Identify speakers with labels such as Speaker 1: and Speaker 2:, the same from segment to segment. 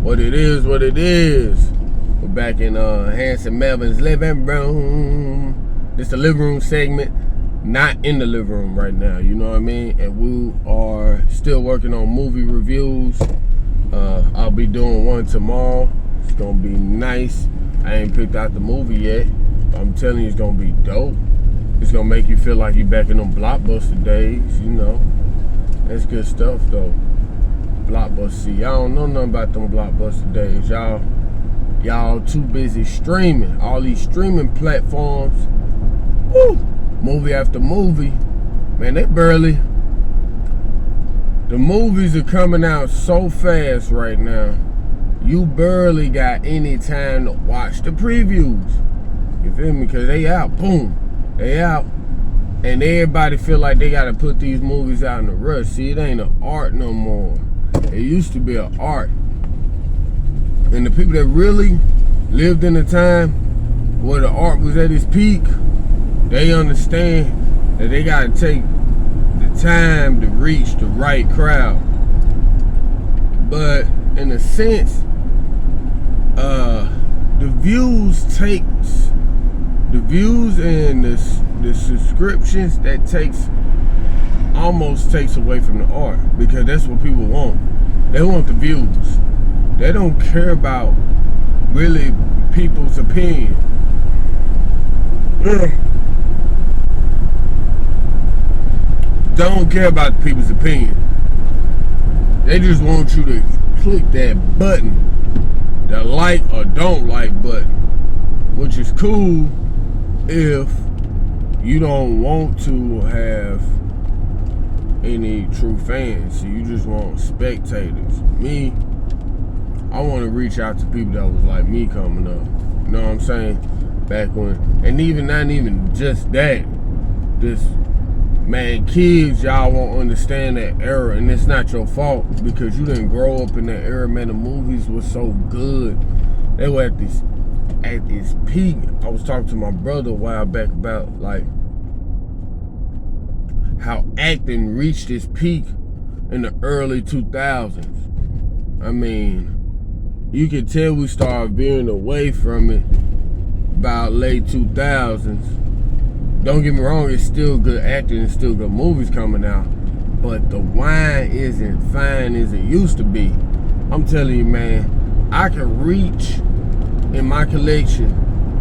Speaker 1: What it is, what it is. We're back in Hanson Melvin's living room. This the living room segment. Not in the living room right now, you know what I mean? And we are still working on movie reviews. I'll be doing one tomorrow. It's gonna be nice. I ain't picked out the movie yet. I'm telling you, it's gonna be dope. It's gonna make you feel like you back in them Blockbuster days, you know. That's good stuff though. Blockbuster. See, y'all don't know nothing about them Blockbuster days. Y'all too busy streaming. All these streaming platforms. Woo! Movie after movie. Man, the movies are coming out so fast right now. You barely got any time to watch the previews. You feel me? Because they out. Boom. They out. And everybody feel like they got to put these movies out in a rush. See, it ain't an art no more. It used to be an art. And the people that really lived in a time where the art was at its peak, they understand that they got to take the time to reach the right crowd. But in a sense, the views and the subscriptions, that almost takes away from the art, because that's what people want. They want the views. They don't care about really people's opinion. Don't care about people's opinion. They just want you to click that button, the like or don't like button, which is cool if you don't want to have any true fans. So you just want spectators. Me, I want to reach out to people that was like me coming up. You know what I'm saying? Back when, and even not even just that. Man, kids, y'all won't understand that era, and it's not your fault because you didn't grow up in that era. Man, the movies were so good. They were at this peak. I was talking to my brother a while back about like how acting reached its peak in the early 2000s. I mean, you could tell we started veering away from it about late 2000s. Don't get me wrong, it's still good acting and still good movies coming out, but the wine isn't fine as it used to be. I'm telling you, man, I can reach in my collection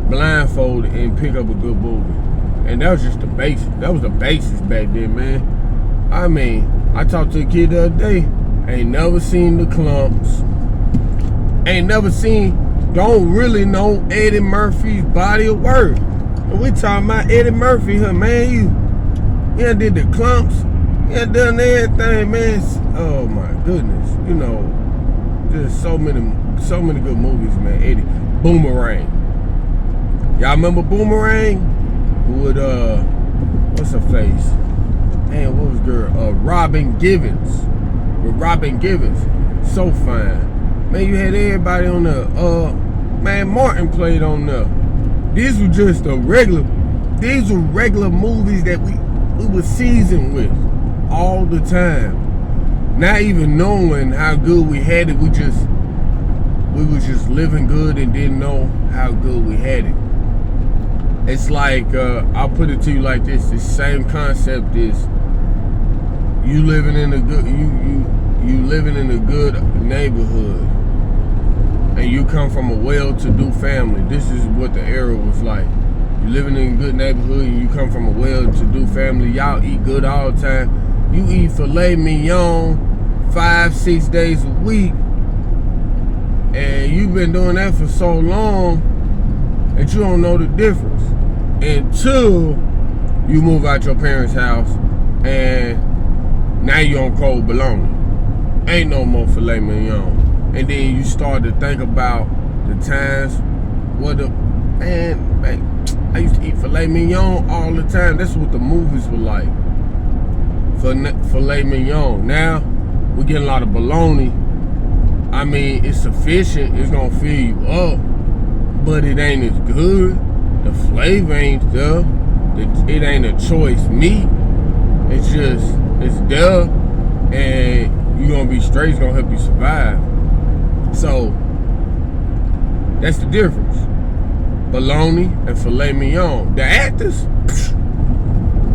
Speaker 1: blindfolded and pick up a good movie. And that was just the basics. That was the basis back then, man. I mean, I talked to a kid the other day, ain't never seen The Clumps, don't really know Eddie Murphy's body of work. And we talking about Eddie Murphy here, man. He done did The Clumps. He done done everything, man. Oh my goodness. You know, just so many good movies, man. Eddie. Boomerang. Y'all remember Boomerang? With what's her face? Man, what was girl? Robin Givens. With Robin Givens. So fine. Man, you had everybody on the man, Martin played on the. These were regular movies that we were seasoned with all the time. Not even knowing how good we had it, we was just living good and didn't know how good we had it. It's like, I'll put it to you like this, the same concept is you living in a good neighborhood and you come from a well-to-do family. This is what the era was like. You living in a good neighborhood and you come from a well-to-do family. Y'all eat good all the time. You eat filet mignon 5-6 days a week. And you've been doing that for so long that you don't know the difference until you move out your parents' house and now you on cold bologna. Ain't no more filet mignon. And then you start to think about the times man, I used to eat filet mignon all the time. That's what the movies were like. Filet mignon. Now we're getting a lot of bologna. I mean, it's sufficient. It's gonna fill you up, but it ain't as good. The flavor ain't there. It ain't a choice meat. It's there, and you're gonna be straight. It's gonna help you survive. So That's the difference. Bologna and filet mignon. The actors,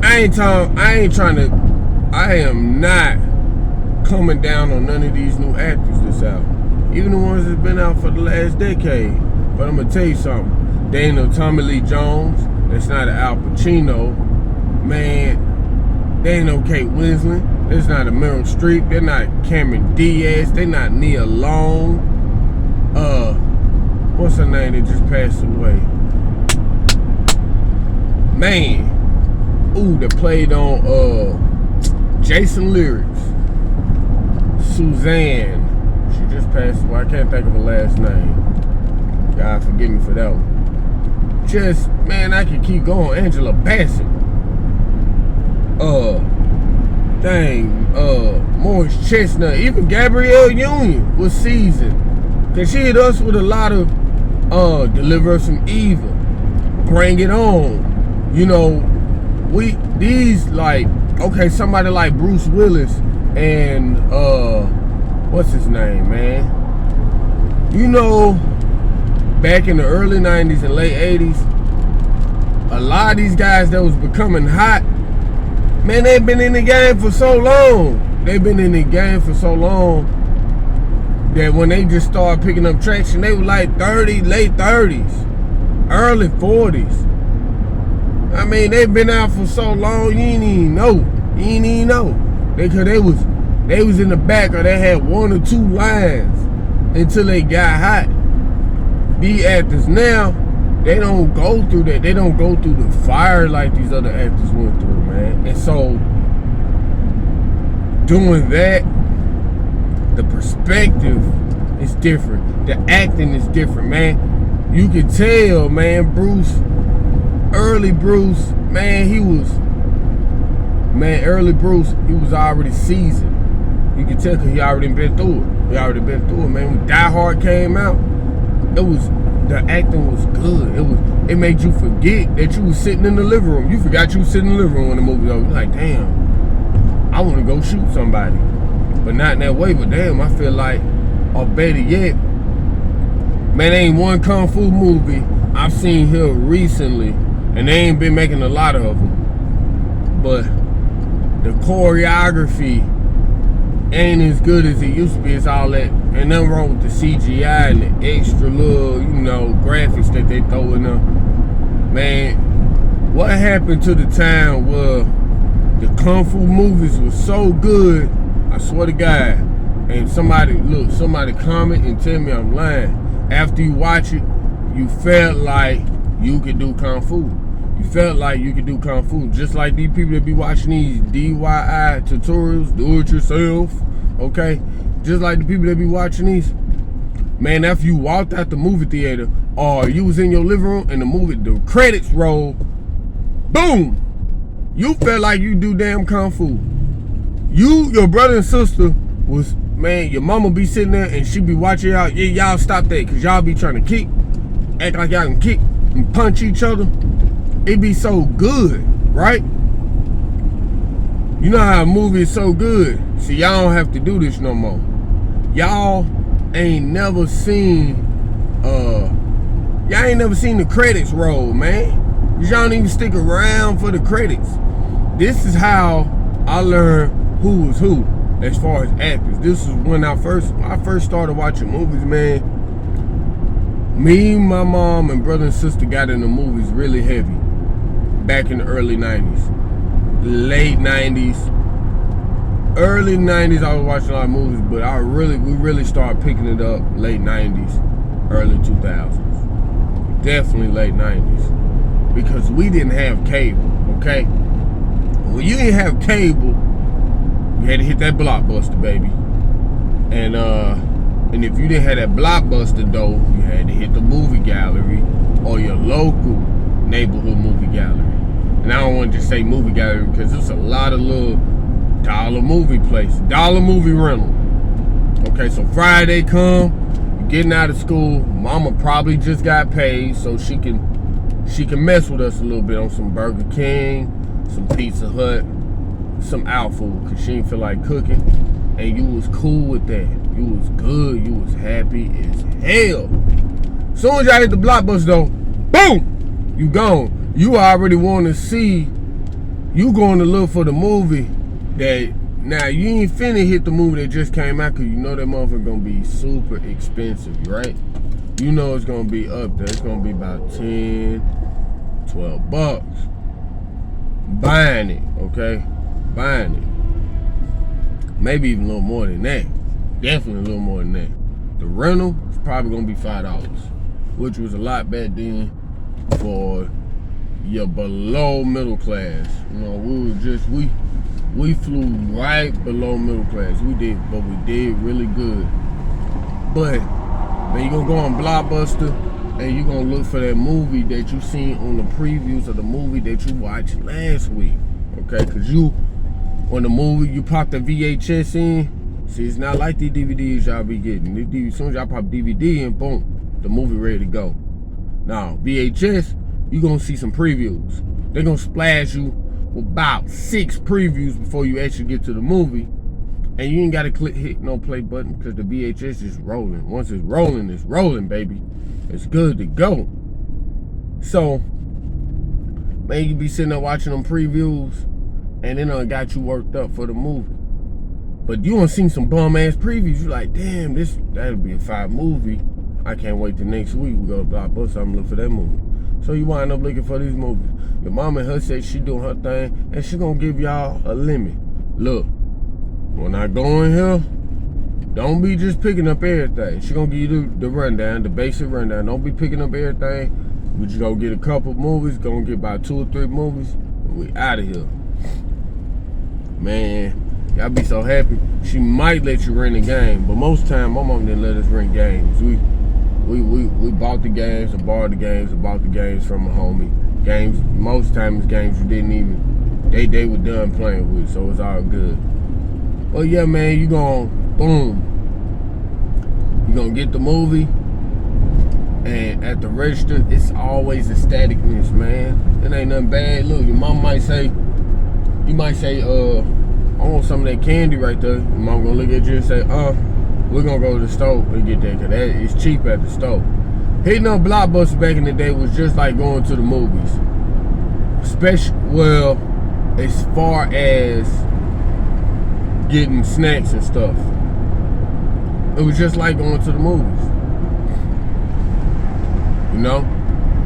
Speaker 1: I am not coming down on none of these new actors that's out. Even the ones that's been out for the last decade. But I'm gonna tell you something. They ain't no Tommy Lee Jones. That's not an Al Pacino. Man, they ain't no Kate Winslet. There's not a Meryl Streep. They're not Cameron Diaz. They're not Nia Long. What's her name that just passed away? Man. Ooh, that played on Jason Lyrics. Suzanne. She just passed away. I can't think of her last name. God forgive me for that one. Just, man, I can keep going. Angela Bassett. Morris Chestnut. Even Gabrielle Union was seasoned. Cause she hit us with a lot of Deliver Us from Evil. Bring It On. You know, somebody like Bruce Willis and what's his name, man? You know, back in the early 90s and late 80s, a lot of these guys that was becoming hot, man, they've been in the game for so long. They've been in the game for so long that when they just started picking up traction, they were like 30, late 30s, early 40s. I mean, they've been out for so long, you ain't even know. They was in the back, or they had one or two lines until they got hot. These actors now, they don't go through that. They don't go through the fire like these other actors went through, man. And so, doing that, the perspective is different. The acting is different, man. You can tell, man, early Bruce, he was already seasoned. You can tell because he already been through it. Man. When Die Hard came out, the acting was good. It made you forget that you was sitting in the living room. You forgot you was sitting in the living room when the movie was over. You're like, damn, I want to go shoot somebody. But not in that way, but damn, I feel like, or better yet, man, ain't one Kung Fu movie I've seen here recently, and they ain't been making a lot of them, but the choreography ain't as good as it used to be. It's all that, and nothing wrong with the CGI and the extra little, graphics that they throw in them. Man, what happened to the time where the Kung Fu movies were so good, I swear to God, and somebody comment and tell me I'm lying. After you watch it, you felt like you could do Kung Fu. You felt like you could do Kung Fu. Just like these people that be watching these DIY tutorials, do it yourself, okay? Just like the people that be watching these. Man, after you walked out the movie theater, or you was in your living room and the credits roll, boom! You felt like you do damn Kung Fu. Your brother and sister was, man, your mama be sitting there and she be watching y'all. Yeah, y'all stop that, because y'all be trying to kick, act like y'all can kick and punch each other. It be so good, right? You know how a movie is so good. See, y'all don't have to do this no more. Y'all ain't never seen the credits roll, man. Y'all don't even stick around for the credits. This is how I learned who was who as far as actors. This is when I first started watching movies, man. Me, my mom, and brother and sister got into movies really heavy back in the early 90s. Late 90s. Early 90s, I was watching a lot of movies, but we really started picking it up late 90s, early 2000s. Definitely late 90s. Because we didn't have cable, okay? When you didn't have cable, you had to hit that Blockbuster, baby. And if you didn't have that Blockbuster, though, you had to hit the movie gallery or your local neighborhood movie gallery. And I don't want to just say movie gallery because there's a lot of little dollar movie places, dollar movie rental. Okay, so Friday come, you're getting out of school, mama probably just got paid, so she can mess with us a little bit on some Burger King, some Pizza Hut, some out food, because she didn't feel like cooking. And you was cool with that. You was good. You was happy as hell. Soon as y'all hit the Blockbuster though, boom, you gone. You already want to see. You going to look for the movie that now you ain't finna hit the movie that just came out, cause you know that motherfucker gonna be super expensive, right? You know it's gonna be up there. It's gonna be about 10, 12 bucks. Buying it, okay? Buying it. Maybe even a little more than that. Definitely a little more than that. The rental is probably gonna be $5, which was a lot back then for your below middle class. You know, we flew right below middle class. We did really good. But man, you gonna go on Blockbuster and you gonna look for that movie that you seen on the previews of the movie that you watched last week. Okay, cause you on the movie you pop the VHS in. See, it's not like the DVDs y'all be getting. As soon as y'all pop DVD in, boom, the movie ready to go. Now VHS, you gonna see some previews. They're gonna splash you with about 6 previews before you actually get to the movie. And you ain't gotta hit no play button because the VHS is rolling. Once it's rolling, baby. It's good to go. So, man, you be sitting there watching them previews and then I got you worked up for the movie. But you done seen some bum ass previews. You like, damn, that'll be a 5 movie. I can't wait till next week. We go to Blockbuster, I'm looking for that movie. So you wind up looking for these movies. Your mom and her say she doing her thing, and she gonna give y'all a limit. Look, when I go in here, don't be just picking up everything. She gonna give you the rundown, the basic rundown. Don't be picking up everything. We just gonna get a couple movies, gonna get about 2 or 3 movies, and we out of here. Man, y'all be so happy. She might let you rent a game, but most time my mom didn't let us rent games. We bought the games, or borrowed the games, or bought the games from a homie. Games, most times games you didn't even, they were done playing with, so it's all good. Well, yeah, man, you gonna, boom. You gonna get the movie, and at the register, it's always a staticness, man. It ain't nothing bad. Look, your mom might say, I want some of that candy right there. Your mom gonna look at you and say, we're gonna go to the store and get that, cause that is cheap at the store. Hitting up Blockbuster back in the day was just like going to the movies. As far as getting snacks and stuff. It was just like going to the movies. You know?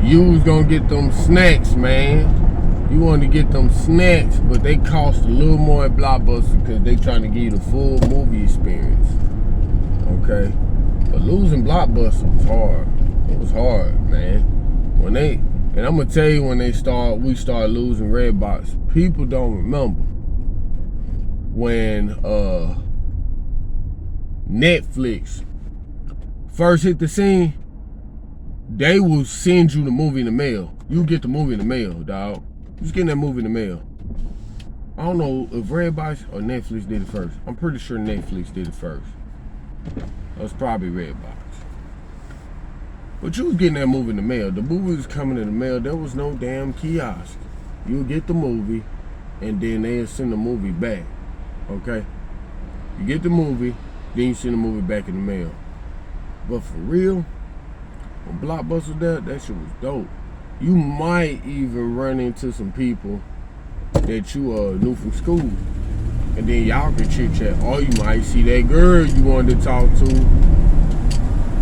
Speaker 1: You was gonna get them snacks, man. You wanted to get them snacks, but they cost a little more at Blockbuster because they trying to give you the full movie experience. Okay? But losing Blockbuster was hard. It was hard, man. And I'm gonna tell you, when we started losing Redbox, people don't remember when Netflix first hit the scene. They will send you the movie in the mail. You get the movie in the mail, dog. You just getting that movie in the mail. I don't know if Redbox or Netflix did it first. I'm pretty sure Netflix did it first. It was probably Redbox. But you was getting that movie in the mail. The movie was coming in the mail. There was no damn kiosk. You would get the movie, and then they'd send the movie back. Okay? You get the movie, then you send the movie back in the mail. But for real, when Blockbuster that shit was dope. You might even run into some people that you knew from school, and then y'all can chit chat. Or you might see that girl you wanted to talk to.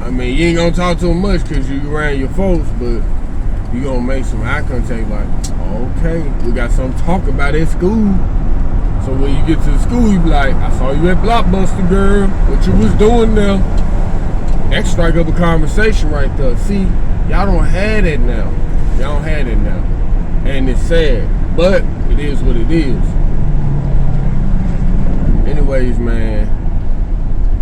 Speaker 1: I mean, you ain't gonna talk to them much because you around your folks, but you gonna make some eye contact like, okay, we got something to talk about at school. So when you get to the school, you be like, I saw you at Blockbuster, girl. What you was doing there? That strike up a conversation right there. See, y'all don't have that now. Y'all don't have it now. And it's sad, but it is what it is. Anyways, man,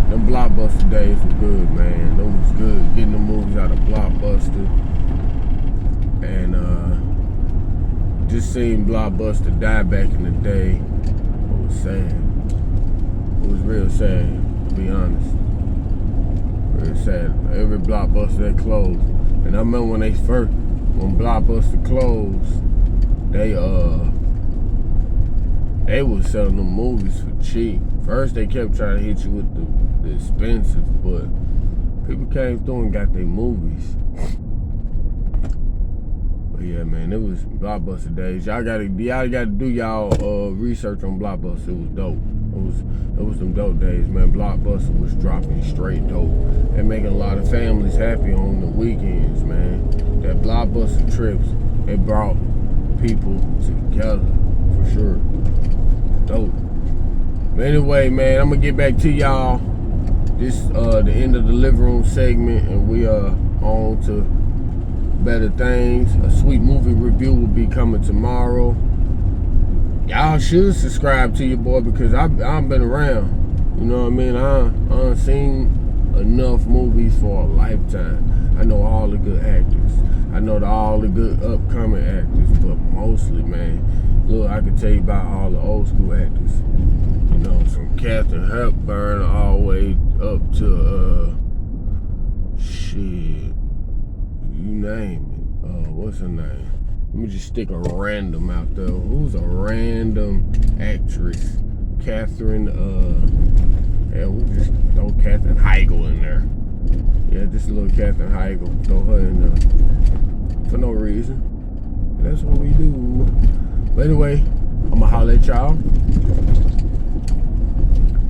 Speaker 1: them Blockbuster days were good, man. Those was good. Getting the movies out of Blockbuster. And just seeing Blockbuster die back in the day, it was sad. It was real sad, to be honest. Real sad. Every Blockbuster that closed. And I remember when Blockbuster closed, they was selling them movies for cheap. First they kept trying to hit you with the expensive, but People came through and got their movies. But yeah, man, it was Blockbuster days. Y'all gotta do y'all research on Blockbuster. It was dope. It was some dope days, man. Blockbuster was dropping straight dope and making a lot of families happy on the weekends, man. That Blockbuster trips, it brought people together for sure. Dope. But anyway, man, I'm gonna get back to y'all. This the end of the living room segment, and we are on to better things. A sweet movie review will be coming tomorrow. Y'all should subscribe to your boy because I've been around. You know what I mean? I've seen enough movies for a lifetime. I know all the good actors. I know all the good upcoming actors, but mostly, man, look, I can tell you about all the old school actors. You know, from Katharine Hepburn all the way up to shit, you name it. What's her name? Let me just stick a random out there. Who's a random actress? Katherine, yeah, we'll just throw Katherine Heigl in there. Yeah, just a little Katherine Heigl. Throw her in there for no reason. And that's what we do. But anyway, I'ma holler at y'all.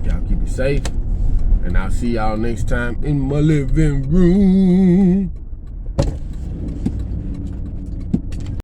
Speaker 1: Y'all keep it safe. And I'll see y'all next time in my living room.